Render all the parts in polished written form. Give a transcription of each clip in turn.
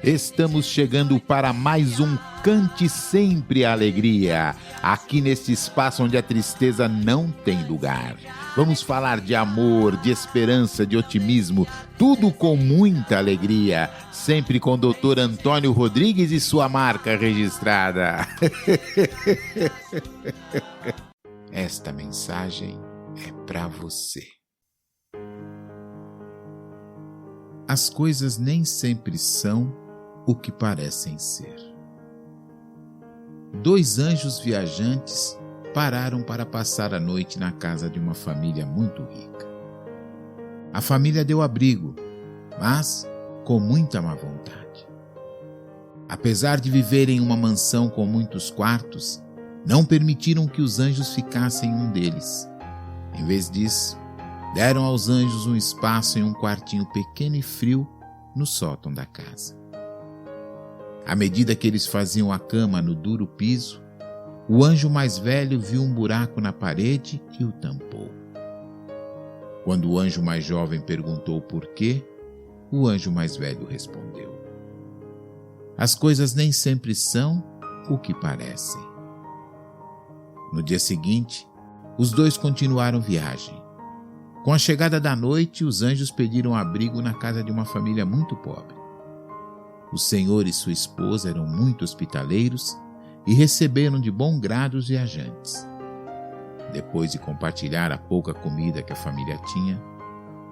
Estamos chegando para mais um Cante Sempre a Alegria, aqui neste espaço onde a tristeza não tem lugar. Vamos falar de amor, de esperança, de otimismo, tudo com muita alegria, sempre com o Dr. Antônio Rodrigues e sua marca registrada. Esta mensagem é para você. As coisas nem sempre são o que parecem ser. 2 anjos viajantes pararam para passar a noite na casa de uma família muito rica. A família deu abrigo, mas com muita má vontade. Apesar de viverem em uma mansão com muitos quartos, não permitiram que os anjos ficassem em um deles. Em vez disso, deram aos anjos um espaço em um quartinho pequeno e frio no sótão da casa. À medida que eles faziam a cama no duro piso, o anjo mais velho viu um buraco na parede e o tampou. Quando o anjo mais jovem perguntou por quê, o anjo mais velho respondeu: as coisas nem sempre são o que parecem. No dia seguinte, os dois continuaram viagem. Com a chegada da noite, os anjos pediram abrigo na casa de uma família muito pobre. O senhor e sua esposa eram muito hospitaleiros e receberam de bom grado os viajantes. Depois de compartilhar a pouca comida que a família tinha,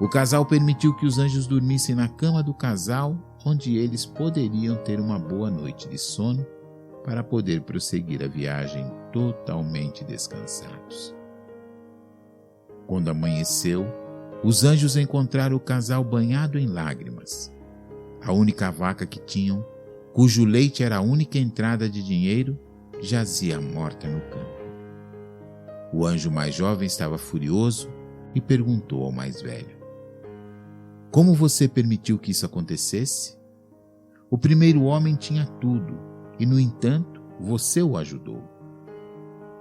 o casal permitiu que os anjos dormissem na cama do casal, onde eles poderiam ter uma boa noite de sono para poder prosseguir a viagem totalmente descansados. Quando amanheceu, os anjos encontraram o casal banhado em lágrimas. A única vaca que tinham, cujo leite era a única entrada de dinheiro, jazia morta no campo. O anjo mais jovem estava furioso e perguntou ao mais velho: como você permitiu que isso acontecesse? O primeiro homem tinha tudo e, no entanto, você o ajudou.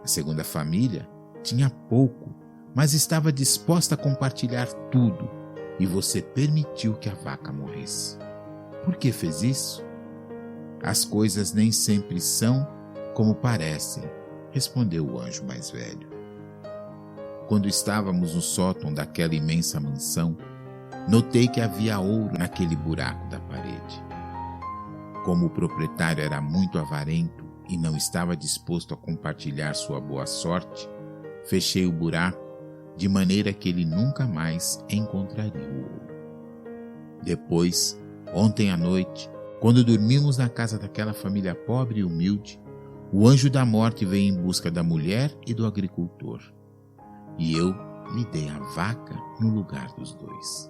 A segunda família tinha pouco, mas estava disposta a compartilhar tudo, e você permitiu que a vaca morresse. Por que fez isso? As coisas nem sempre são como parecem, respondeu o anjo mais velho. Quando estávamos no sótão daquela imensa mansão, notei que havia ouro naquele buraco da parede. Como o proprietário era muito avarento e não estava disposto a compartilhar sua boa sorte, fechei o buraco de maneira que ele nunca mais encontraria o ouro. Depois, ontem à noite, quando dormimos na casa daquela família pobre e humilde, o anjo da morte veio em busca da mulher e do agricultor, e eu lhe dei a vaca no lugar dos dois.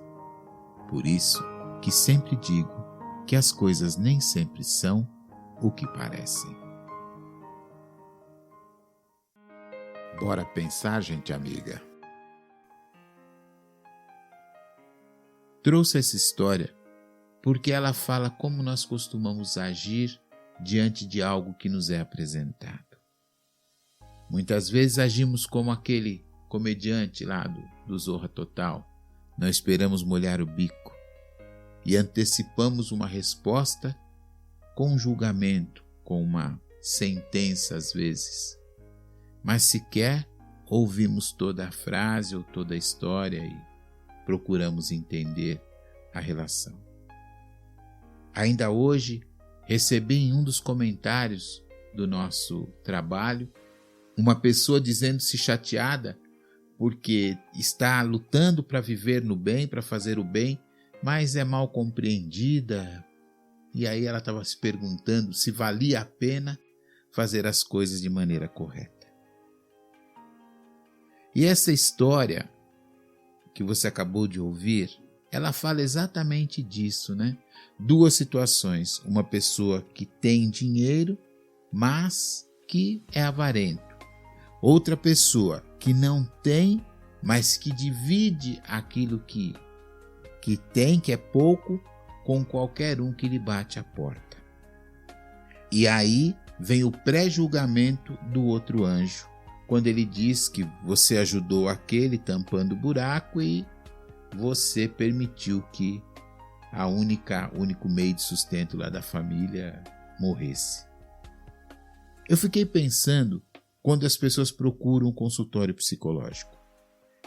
Por isso que sempre digo que as coisas nem sempre são o que parecem. Bora pensar, gente amiga. Trouxe essa história porque ela fala como nós costumamos agir diante de algo que nos é apresentado. Muitas vezes agimos como aquele comediante lá do Zorra Total. Não esperamos molhar o bico e antecipamos uma resposta com um julgamento, com uma sentença às vezes. Mas sequer ouvimos toda a frase ou toda a história e procuramos entender a relação. Ainda hoje, recebi em um dos comentários do nosso trabalho uma pessoa dizendo-se chateada porque está lutando para viver no bem, para fazer o bem, mas é mal compreendida. E aí ela estava se perguntando se valia a pena fazer as coisas de maneira correta. E essa história que você acabou de ouvir, ela fala exatamente disso, né? 2 situações, uma pessoa que tem dinheiro, mas que é avarento. Outra pessoa que não tem, mas que divide aquilo que tem, que é pouco, com qualquer um que lhe bate a porta. E aí vem o pré-julgamento do outro anjo, quando ele diz que você ajudou aquele tampando o buraco e você permitiu que único meio de sustento lá da família morresse. Eu fiquei pensando quando as pessoas procuram um consultório psicológico.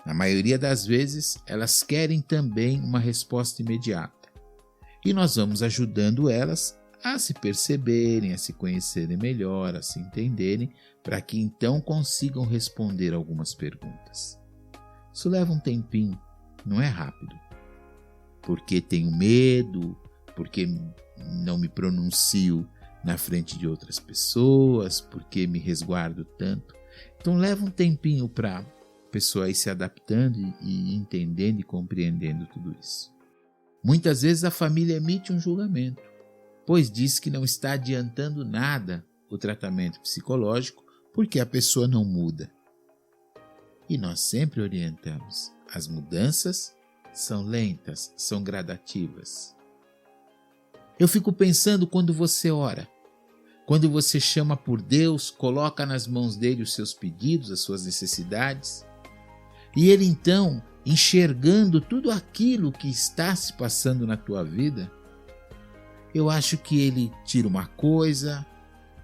Na maioria das vezes, elas querem também uma resposta imediata. E nós vamos ajudando elas a se perceberem, a se conhecerem melhor, a se entenderem, para que então consigam responder algumas perguntas. Isso leva um tempinho, não é rápido. Porque tenho medo, porque não me pronuncio na frente de outras pessoas, porque me resguardo tanto. Então leva um tempinho para a pessoa ir se adaptando e entendendo e compreendendo tudo isso. Muitas vezes a família emite um julgamento, pois diz que não está adiantando nada o tratamento psicológico porque a pessoa não muda. E nós sempre orientamos, as mudanças são lentas, são gradativas. Eu fico pensando quando você ora, quando você chama por Deus, coloca nas mãos dele os seus pedidos, as suas necessidades, e ele então, enxergando tudo aquilo que está se passando na tua vida, eu acho que ele tira uma coisa,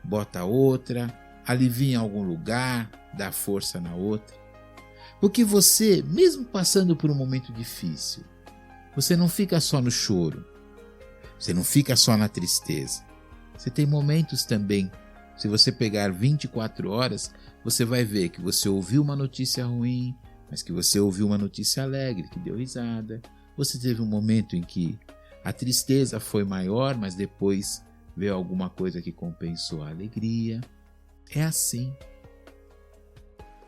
bota outra, alivia em algum lugar, dá força na outra. Porque você, mesmo passando por um momento difícil, você não fica só no choro, você não fica só na tristeza. Você tem momentos também, se você pegar 24 horas, você vai ver que você ouviu uma notícia ruim, mas que você ouviu uma notícia alegre, que deu risada. Você teve um momento em que a tristeza foi maior, mas depois veio alguma coisa que compensou a alegria. É assim.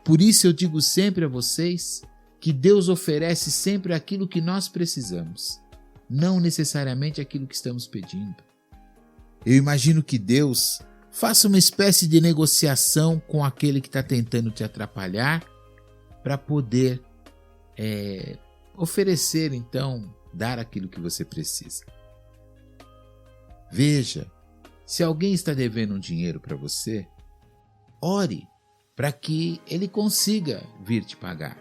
Por isso eu digo sempre a vocês que Deus oferece sempre aquilo que nós precisamos, não necessariamente aquilo que estamos pedindo. Eu imagino que Deus faça uma espécie de negociação com aquele que está tentando te atrapalhar para poder oferecer, então, dar aquilo que você precisa. Veja, se alguém está devendo um dinheiro para você, ore para que ele consiga vir te pagar.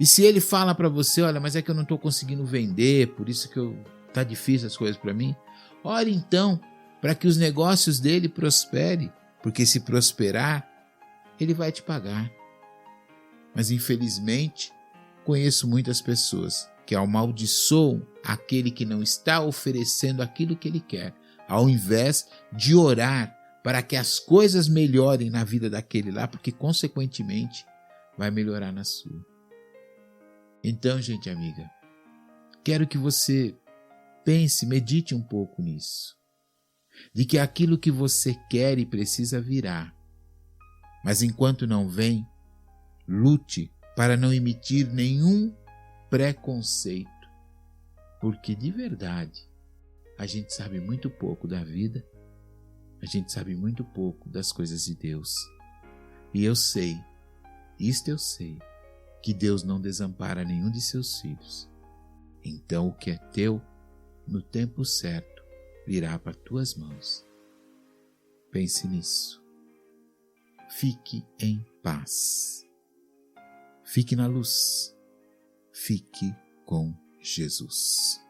E se ele fala para você, olha, mas é que eu não estou conseguindo vender, por isso que tá difícil as coisas para mim, ore então para que os negócios dele prosperem, porque se prosperar, ele vai te pagar. Mas infelizmente, conheço muitas pessoas que amaldiçoam aquele que não está oferecendo aquilo que ele quer, ao invés de orar para que as coisas melhorem na vida daquele lá, porque consequentemente vai melhorar na sua. Então, gente amiga, quero que você pense, medite um pouco nisso, de que aquilo que você quer e precisa virá, mas enquanto não vem, lute para não emitir nenhum preconceito, porque de verdade a gente sabe muito pouco da vida, a gente sabe muito pouco das coisas de Deus. E eu sei, isto eu sei, que Deus não desampara nenhum de seus filhos. Então o que é teu, no tempo certo, virá para tuas mãos. Pense nisso. Fique em paz. Fique na luz. Fique com Jesus.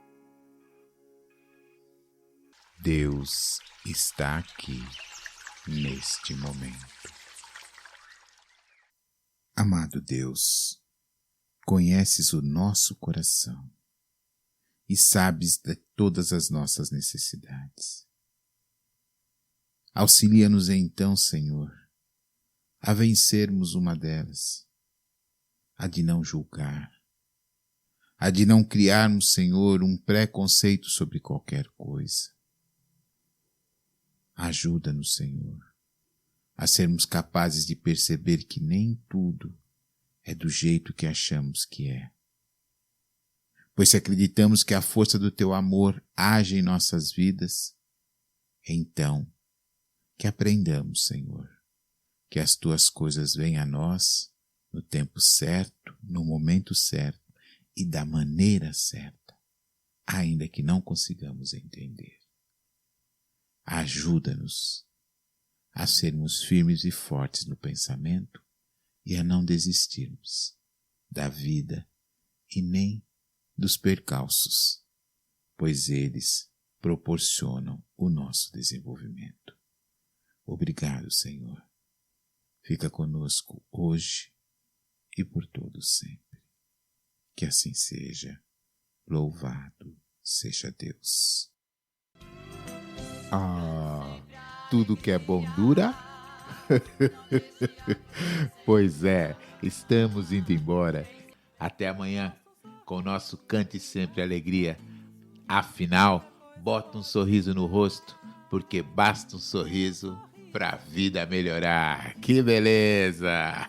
Deus está aqui neste momento. Amado Deus, conheces o nosso coração e sabes de todas as nossas necessidades. Auxilia-nos então, Senhor, a vencermos uma delas, a de não julgar, a de não criarmos, Senhor, um preconceito sobre qualquer coisa. Ajuda-nos, Senhor, a sermos capazes de perceber que nem tudo é do jeito que achamos que é. Pois se acreditamos que a força do Teu amor age em nossas vidas, então que aprendamos, Senhor, que as Tuas coisas venham a nós no tempo certo, no momento certo e da maneira certa, ainda que não consigamos entender. Ajuda-nos a sermos firmes e fortes no pensamento e a não desistirmos da vida e nem dos percalços, pois eles proporcionam o nosso desenvolvimento. Obrigado, Senhor. Fica conosco hoje e por todo sempre. Que assim seja. Louvado seja Deus. Tudo que é bom dura? Pois é, estamos indo embora. Até amanhã com o nosso Cante Sempre Alegria. Afinal, bota um sorriso no rosto, porque basta um sorriso pra vida melhorar. Que beleza!